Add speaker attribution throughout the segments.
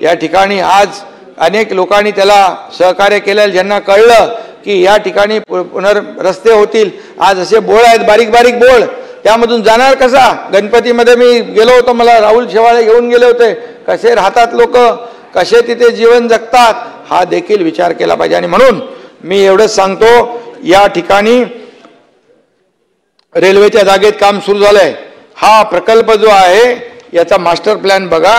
Speaker 1: या ठिकाणी आज अनेक लोकांनी त्याला सहकार्य केलं। ज्यांना कळलं की या ठिकाणी रस्ते होतील, आज असे बोळ आहेत, बारीक बारीक बोळ, त्यामधून जाणार कसा? गणपतीमध्ये मी गेलो होतो, मला राहुल शेवाळे घेऊन गेले होते, कसे राहतात लोक, कसे तिथे जीवन जगतात, हा देखील विचार केला पाहिजे। आणि म्हणून मी एवढंच सांगतो, या ठिकाणी रेल्वेच्या जागेत काम सुरू झालंय, हा प्रकल्प जो आहे याचा मास्टर प्लॅन बघा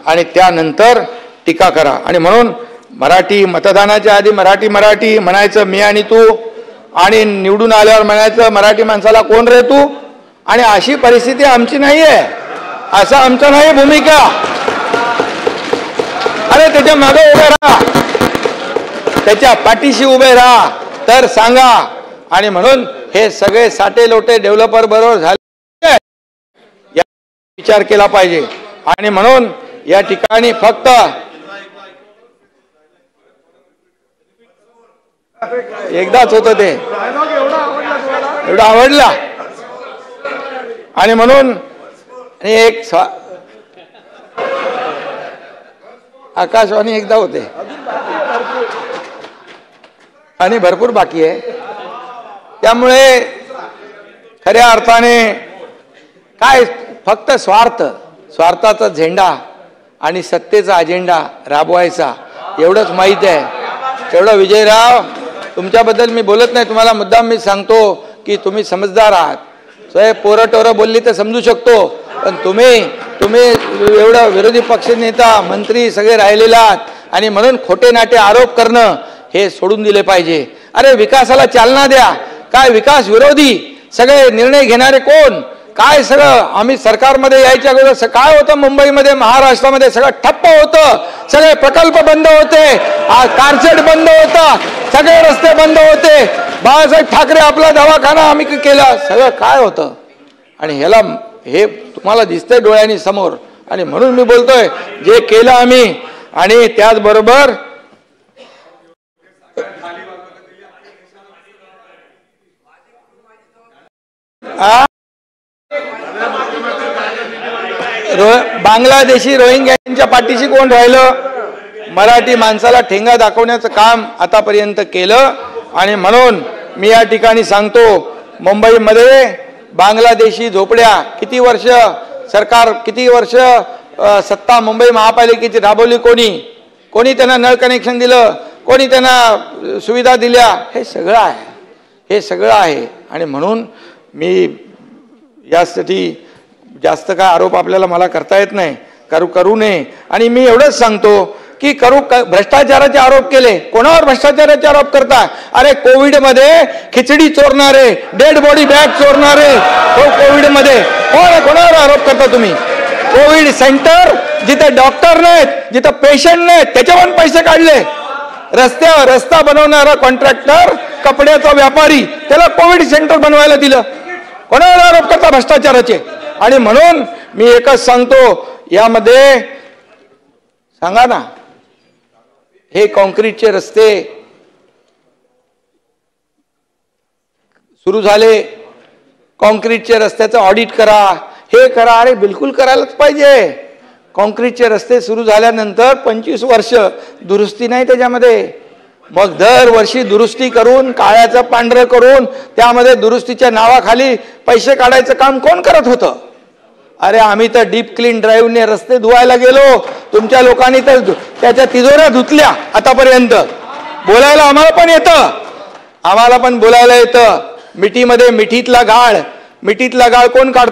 Speaker 1: आणि त्यानंतर टीका करा। आणि म्हणून मराठी मतदानाच्या आधी मराठी म्हणायचं मी आणि तू, आणि निवडून आल्यावर म्हणायचं मराठी माणसाला कोण रे तू, आणि अशी परिस्थिती आमची नाहीये, असं आमचं नाही भूमिका। अरे त्याच्या मागे उभे राहा, त्याच्या पाठीशी उभे राहा, तर सांगा। आणि म्हणून हे सगळे साठे लोटे डेव्हलपर बरोबर झाले, या विचार केला पाहिजे। आणि म्हणून या ठिकाणी फक्त एकदाच होतं ते, एवढा आवडला। आणि म्हणून एक आकाशवाणी एकदा होते आणि भरपूर बाकी आहे, त्यामुळे खऱ्या अर्थाने काय फक्त स्वार्थाचा झेंडा आणि सत्तेचा अजेंडा राबवायचा एवढंच माहीत आहे। तेवढं विजयराव तुमच्याबद्दल मी बोलत नाही, तुम्हाला मुद्दाम मी सांगतो की तुम्ही समजदार आहात, स्वयं पोरं टोरं बोलली तर समजू शकतो, पण तुम्ही एवढा विरोधी पक्ष नेता मंत्री सगळे राहिलेला आहात, आणि म्हणून खोटे नाटे आरोप करणं हे सोडून दिले पाहिजे। अरे विकासाला चालना द्या, काय विकास विरोधी सगळे निर्णय घेणारे कोण, काय सगळं आम्ही सरकारमध्ये यायच्या अगोदर काय होतं, मुंबईमध्ये महाराष्ट्रामध्ये सगळं ठप्प होतं, सगळे प्रकल्प बंद होते, कारशेड बंद होता, सगळे रस्ते बंद होते, बाळासाहेब ठाकरे आपला दवाखाना आम्ही केला, सगळं काय होतं, आणि ह्याला हे तुम्हाला दिसतंय डोळ्यांनी समोर। आणि म्हणून मी बोलतोय जे केलं आम्ही, आणि त्याचबरोबर बांगलादेशी रोहिंग्यांच्या पाठीशी कोण राहिलं? मराठी माणसाला ठेंगा दाखवण्याचं काम आतापर्यंत केलं। आणि म्हणून मी या ठिकाणी सांगतो, मुंबईमध्ये बांगलादेशी झोपड्या किती वर्ष सरकार, किती वर्ष सत्ता मुंबई महापालिकेची राबवली, कोणी त्यांना नळ कनेक्शन दिलं, कोणी त्यांना सुविधा दिल्या, हे सगळं आहे। आणि म्हणून मी यासाठी जास्त काय आरोप आपल्याला मला करता येत नाही, करू नये। आणि मी एवढंच सांगतो की भ्रष्टाचाराचे आरोप केले, कोणावर भ्रष्टाचाराचे आरोप करता? अरे कोविडमध्ये खिचडी चोरणारे, डेड बॉडी बॅग चोरणारे, कोविडमध्ये कोणावर आरोप करता तुम्ही? कोविड सेंटर जिथे डॉक्टर नाहीत, जिथे पेशंट नाहीत, त्याच्यावर पैसे काढले। रस्त्यावर रस्ता बनवणारा कॉन्ट्रॅक्टर, कपड्याचा व्यापारी, त्याला कोविड सेंटर बनवायला दिलं, कोणावर आरोप करता भ्रष्टाचाराचे? आणि म्हणून मी एकच सांगतो, यामध्ये सांगा ना, हे कॉन्क्रीटचे रस्ते सुरू झाले, कॉन्क्रीटच्या रस्त्याचं ऑडिट करा, हे करा, अरे बिलकुल करायलाच पाहिजे। कॉन्क्रीटचे रस्ते सुरू झाल्यानंतर 25 वर्ष दुरुस्ती नाही त्याच्यामध्ये, मग दरवर्षी दुरुस्ती करून काळ्याचं पांढरं करून त्यामध्ये दुरुस्तीच्या नावाखाली पैसे काढायचं काम कोण करत होतं? अरे आम्ही तर डीप क्लीन ड्राईव्हने रस्ते धुवायला गेलो, तुमच्या लोकांनी तर त्याच्या तिजोऱ्या धुतल्या आतापर्यंत। बोलायला आम्हाला पण बोलायला येतं, मिठीतला गाळ कोण काढतं?